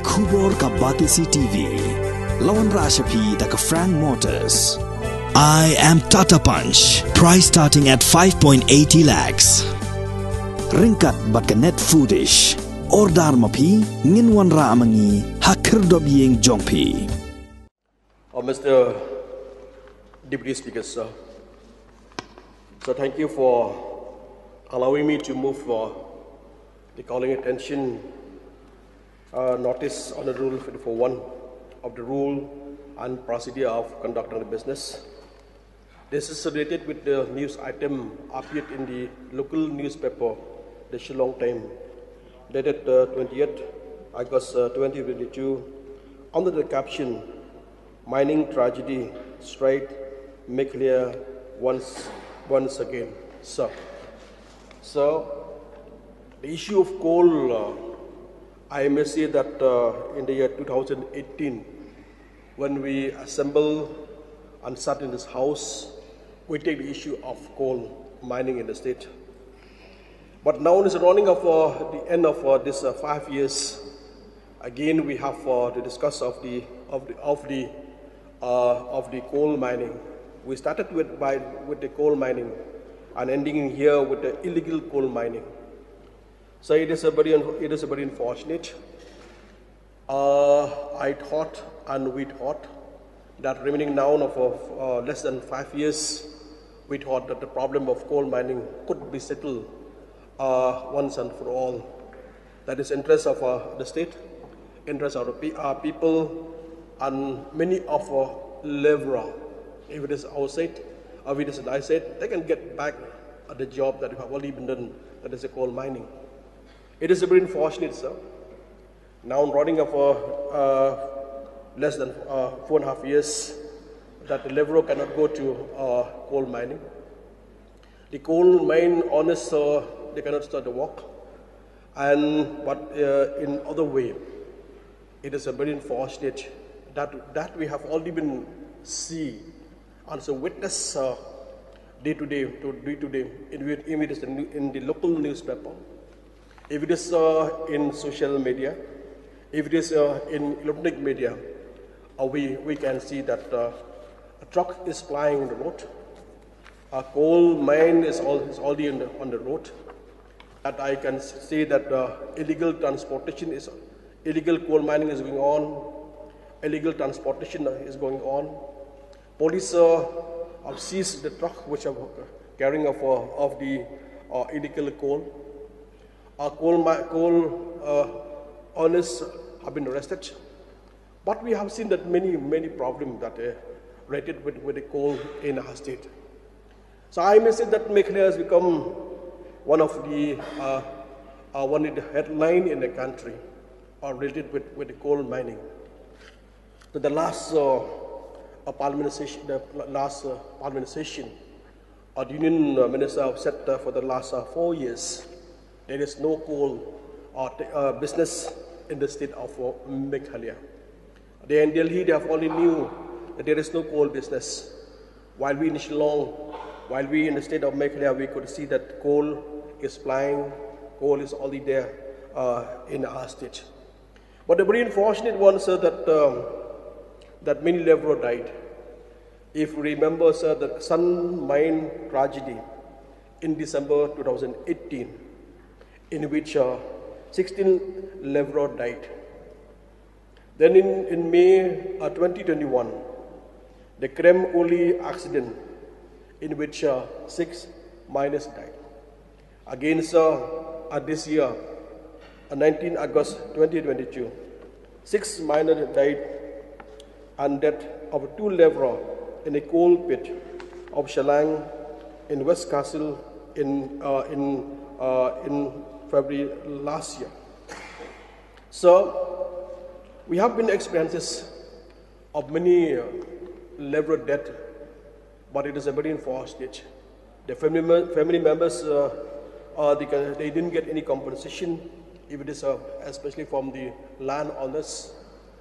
Kubor ka Batisi TV. Lawan Rashapi da ka Frank Motors. I am Tata Punch. Price starting at 5.80 lakhs. Ringkat bat ka net foodish. Ordar mapi nginwan ra amangi hakir dobyeng jongpi. Mr. Deputy Speaker, sir. So thank you for allowing me to move for the calling attention notice on the Rule 54(1) of the Rule and Procedure of Conducting the Business. This is related with the news item appeared in the local newspaper, the Shalan Time, dated 20th August 2022, under the caption, "Mining Tragedy Strike Meghalaya once again." So, the issue of coal, I may say that in the year 2018, when we assemble and sat in this house, we take the issue of coal mining in the state. But now in the running of the end of this 5 years, again we have to discuss of the coal mining. We started with the coal mining and ending here with the illegal coal mining. So it is a very unfortunate. I thought and we thought that remaining now of less than 5 years, we thought that the problem of coal mining could be settled once and for all. That is interest of the state, interest of the people, and many of our laborer. If it is outside, or if it is outside, they can get back at the job that have already been done, that is the coal mining. It is very unfortunate, sir. Now running of less than 4.5 years, that the laborer cannot go to coal mining. The coal mine owners, they cannot start the work. But in other way, it is a very unfortunate that we have already been see and so witness day to day, if it is in the local newspaper, if it is in social media, if it is in electronic media, we can see that a truck is plying on the road, a coal mine is already on the road. That I can see that illegal transportation is, illegal coal mining is going on, illegal transportation is going on. Police have seized the truck which are carrying of the illegal coal. Coal owners have been arrested, but we have seen that many problems that are related with the coal in our state. So I may say that Meghalaya has become one of the headline in the country related with the coal mining. So the last parliament session, the union minister have said for the last 4 years, there is no coal business in the state of Meghalaya. They in Delhi, they have only knew that there is no coal business. While we in Shalan, while we in the state of Meghalaya, we could see that coal is flying, coal is already there in our state. But the very unfortunate one, sir, that many laborers died. If you remember, sir, the Sun mine tragedy in December 2018, in which 16 laborers died. Then in May 2021, the Krem Oli accident, in which 6 miners died. Again, sir, this year, 19 August 2022, 6 miners died, and death of 2 laborers in a coal pit of Shalan in West Castle in February last year. So we have been experiences of many laborer death, but it is a very unfortunate. The family members, they didn't get any compensation, if it is especially from the landowners,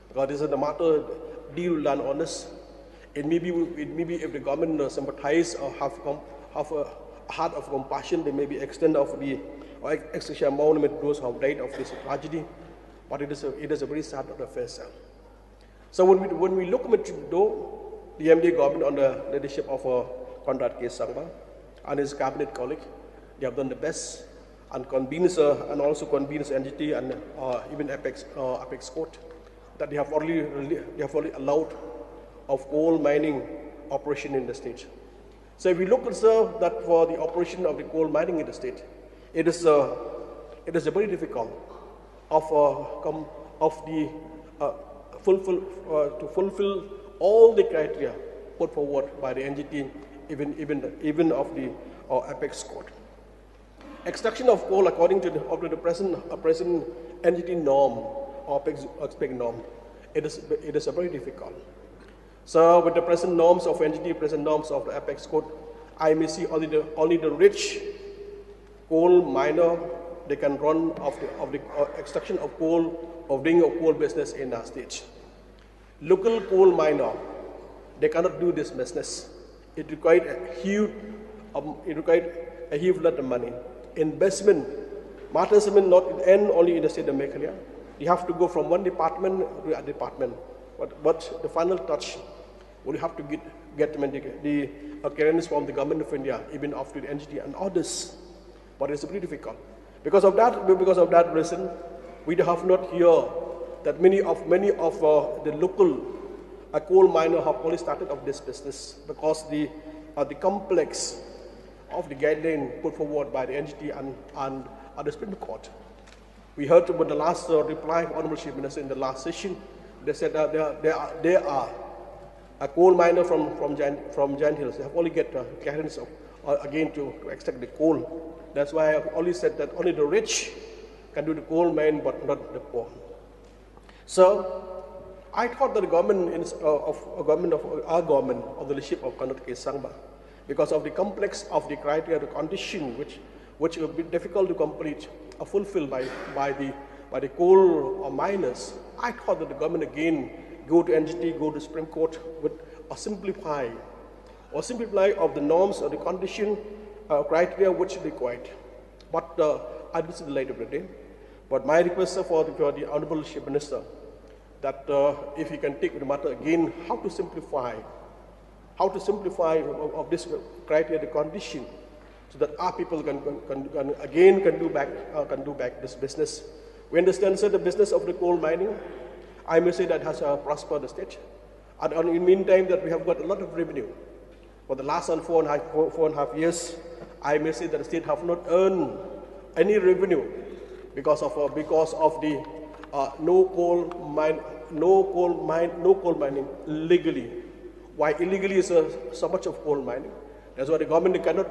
because this is the matter deal with landowners. It may be if the government sympathize or have a heart of compassion, they may be extend of the extra amount with those who have died of this tragedy. But it is a very sad affair, sir. So when we look at the MD government on the leadership of Conrad K. Sangma and his cabinet colleague, they have done the best and also convenes entity and even Apex Court that they have already allowed of coal mining operation in the state. So if we look at that for the operation of the coal mining in the state, it is very difficult to fulfill all the criteria put forward by the NGT, even of the Apex Court. Extraction of coal according to the present NGT norm or Apex norm, it is very difficult. So with the present norms of NGT, present norms of the Apex Code, I may see only the rich coal miner they can run of the extraction of coal, of doing a coal business in our state. Local coal miner, they cannot do this business. It required a huge lot of money. Investment matters not end only in the state of Meghalaya. You have to go from one department to a department. But the final touch, we have to get the clearance from the government of India, even after the NGT and others. But it's pretty difficult. Because of that reason, we have not heard that many of the local coal miners have only started of this business because the complex of the guideline put forward by the NGT and the Supreme Court. We heard about the last reply of Honorable Chief Minister in the last session. They said that there are a coal miner from Giant Hills. They have only get clearance again to extract the coal. That's why I have only said that only the rich can do the coal mine, but not the poor. So I thought that the government of the leadership of Conrad K. Sangma, because of the complex of the criteria, the condition which will be difficult to complete, are fulfilled by the coal miners. I thought that the government again go to NGT, go to Supreme Court with a simplify of the norms or the condition criteria which is required. But I will see the later of the day. But my request for the Honorable Chief Minister that if he can take the matter again, how to simplify of this criteria, the condition, so that our people can do back this business. We understand, sir, the business of the coal mining, I may say that has prospered the state. And in the meantime, that we have got a lot of revenue. For the last 4.5 years, I may say that the state have not earned any revenue because of the no coal mining legally. Why illegally is so much of coal mining? That's why the government can have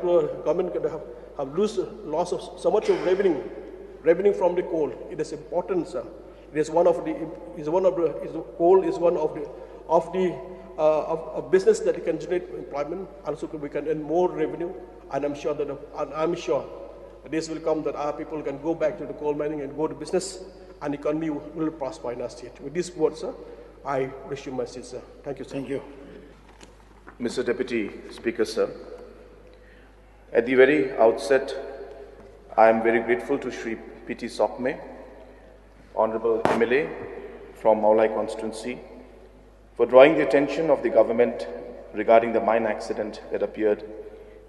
loss of so much of revenue from the coal. It is important, sir. It is coal is one of the business that can generate employment. Also, we can earn more revenue, and I'm sure that this will come that our people can go back to the coal mining and go to business, and the economy will prosper in our state. With these words, sir, I resume my seat, sir. Thank you, sir. Thank you. Mr. Deputy Speaker, sir, at the very outset, I am very grateful to Shri P.T. Sokme, Honorable MLA from Meghalaya constituency, for drawing the attention of the government regarding the mine accident that appeared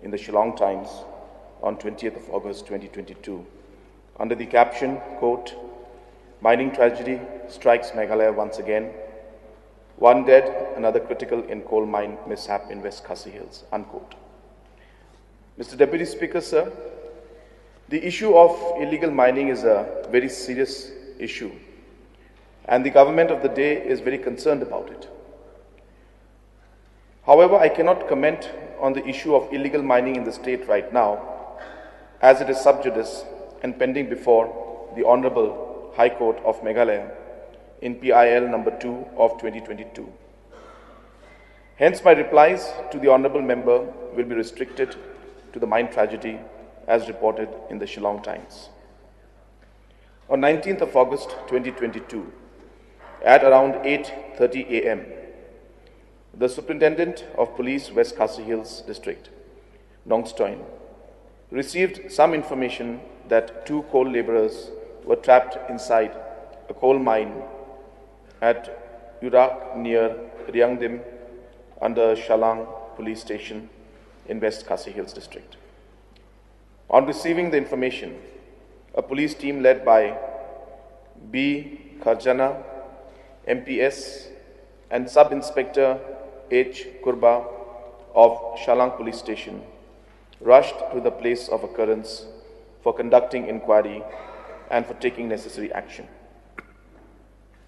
in the Shalan Times on 20th of August 2022. Under the caption, quote, "Mining tragedy strikes Meghalaya once again. One dead, another critical in coal mine mishap in West Khasi Hills," unquote. Mr. Deputy Speaker, sir, the issue of illegal mining is a very serious issue, and the government of the day is very concerned about it. However, I cannot comment on the issue of illegal mining in the state right now, as it is sub judice and pending before the Honorable High Court of Meghalaya in PIL number 2 of 2022. Hence, my replies to the Honorable Member will be restricted to the mine tragedy as reported in the Shalan Times. On 19th of August 2022, at around 8:30 a.m., the Superintendent of Police West Khasi Hills District, Nongstoin, received some information that 2 coal laborers were trapped inside a coal mine at Urak near Rejister under Shalan police station in West Khasi Hills district. On receiving the information, a police team led by B-Aiñ, MPS, and Sub-Inspector H. Kurba of Shalan police station rushed to the place of occurrence for conducting inquiry and for taking necessary action.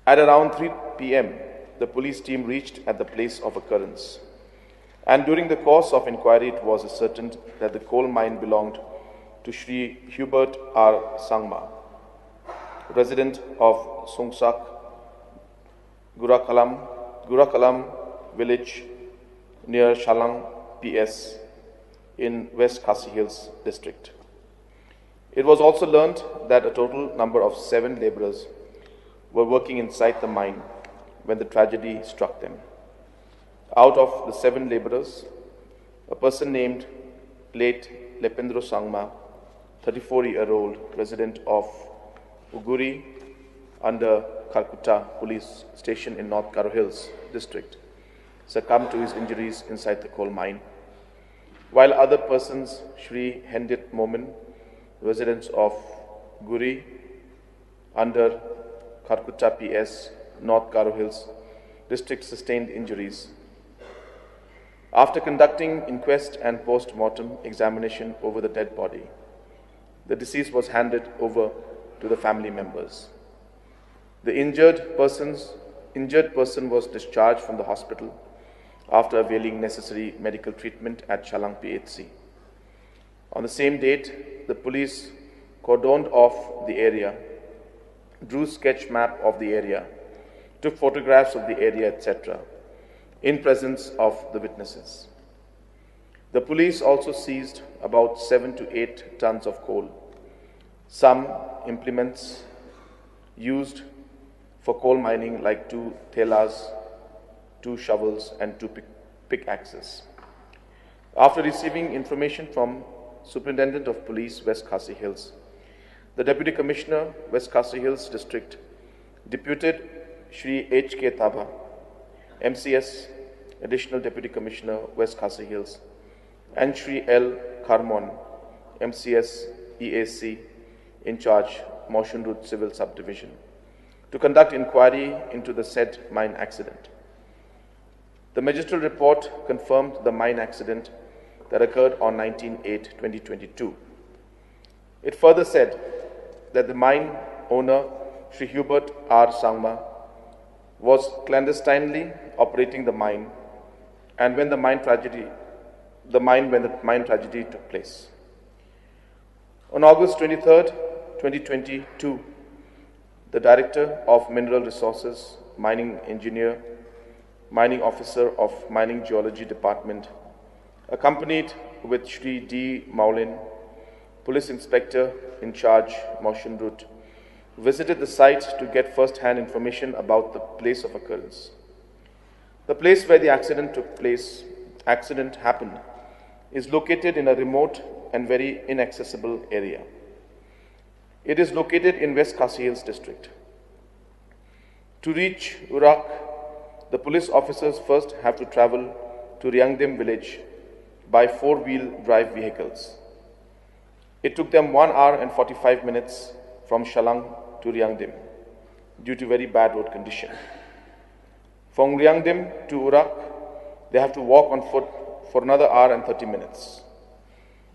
At around 3 p.m., the police team reached at the place of occurrence, and during the course of inquiry, it was ascertained that the coal mine belonged to Shri Hubert R. Sangma, resident of Sungsak, Gurakalam village near Shalan PS in West Khasi Hills district. It was also learned that a total number of 7 laborers were working inside the mine when the tragedy struck them. Out of the 7 laborers, a person named late Lependro Sangma, 34-year-old resident of Uguri under Calcutta Police Station in North Karo Hills district, succumbed to his injuries inside the coal mine, while other persons, Shri Hendit Momin, residents of Guri under Calcutta PS, North Karo Hills district, sustained injuries. After conducting inquest and post-mortem examination over the dead body, the deceased was handed over to the family members. The injured person was discharged from the hospital after availing necessary medical treatment at Shalan PHC. On the same date, the police cordoned off the area, drew sketch map of the area, took photographs of the area, etc., in presence of the witnesses. The police also seized about 7 to 8 tons of coal, some implements used for coal mining like 2 thelas, 2 shovels and 2 pickaxes. After receiving information from Superintendent of Police, West Khasi Hills, the Deputy Commissioner, West Khasi Hills District, deputed Shri H.K. Taba, MCS, Additional Deputy Commissioner, West Khasi Hills, and Shri L. Karmon, MCS, EAC, in charge, Motion Route Civil Subdivision, to conduct inquiry into the said mine accident. The magistral report confirmed the mine accident that occurred on 19/8/2022. It further said that the mine owner, Shri Hubert R. Sangma, was clandestinely operating the mine, and when the mine tragedy took place. On August 23rd, 2022, the Director of Mineral Resources, Mining Engineer, Mining Officer of Mining Geology Department, accompanied with Shri D. Maulin, Police Inspector in charge, Motion Route, visited the site to get first-hand information about the place of occurrence. The place where the accident happened, is located in a remote and very inaccessible area. It is located in West Khasi Hills district. To reach Urak, the police officers first have to travel to Rejister village by 4-wheel drive vehicles. It took them 1 hour and 45 minutes from Shalan to Rejister due to very bad road condition. From Rejister to Urak, they have to walk on foot for another hour and 30 minutes.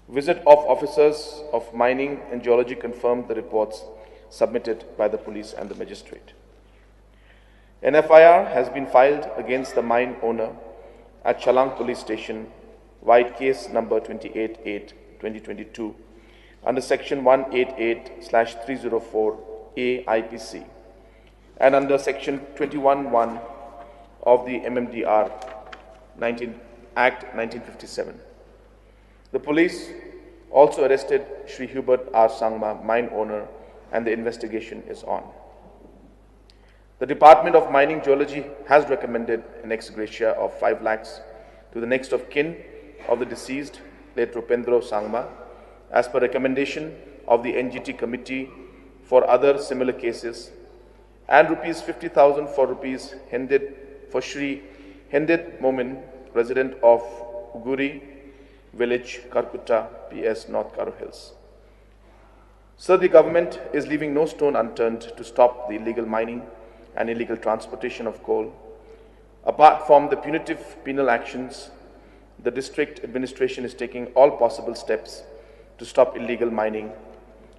Visit of officers of mining and geology confirmed the reports submitted by the police and the magistrate. An FIR has been filed against the mine owner at Shalan police station, White case number 28/8/2022, under section 188/304A IPC and under section 21(1) of the MMDR Act 1957. The police also arrested Shri Hubert R. Sangma, mine owner, and the investigation is on. The Department of Mining Geology has recommended an ex gratia of 5 lakhs to the next of kin of the deceased, late Lependro Sangma, as per recommendation of the NGT Committee for other similar cases, and rupees 50,000 for Shri Hendit Momin, resident of Uguri village, Karkutta, PS, North Karo Hills. Sir, the government is leaving no stone unturned to stop the illegal mining and illegal transportation of coal. Apart from the punitive penal actions, the district administration is taking all possible steps to stop illegal mining,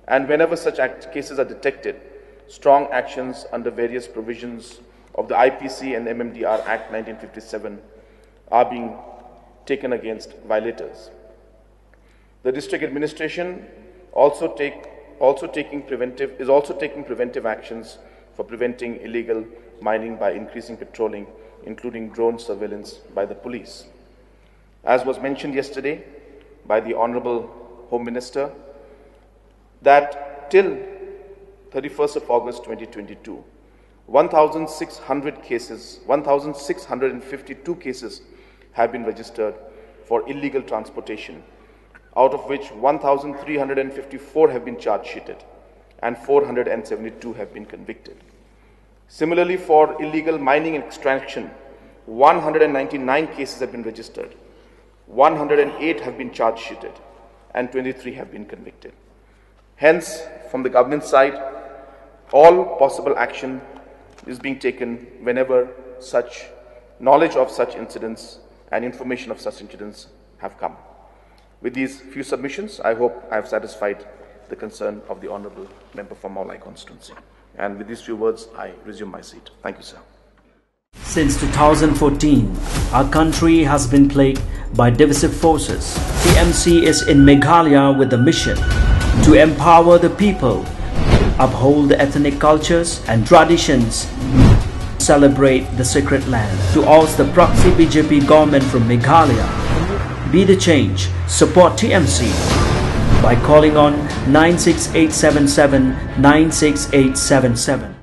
and whenever such cases are detected, strong actions under various provisions of the IPC and MMDR Act 1957 are being taken against violators. The district administration is also taking preventive actions for preventing illegal mining by increasing patrolling, including drone surveillance by the police. As was mentioned yesterday by the Honorable Home Minister, that till 31st of August 2022, 1,652 cases have been registered for illegal transportation, out of which 1,354 have been charge-sheeted and 472 have been convicted. Similarly, for illegal mining and extraction, 199 cases have been registered, 108 have been charge-sheeted, and 23 have been convicted. Hence, from the government side, all possible action is being taken whenever such knowledge of such incidents and information of such incidents have come. With these few submissions, I hope I have satisfied the concern of the Honourable Member from Meghalaya constituency. And with these few words, I resume my seat. Thank you, sir. Since 2014, our country has been plagued by divisive forces. TMC is in Meghalaya with the mission to empower the people, uphold the ethnic cultures and traditions, celebrate the sacred land. To oust the proxy BJP government from Meghalaya, be the change, support TMC by calling on 96877 96877.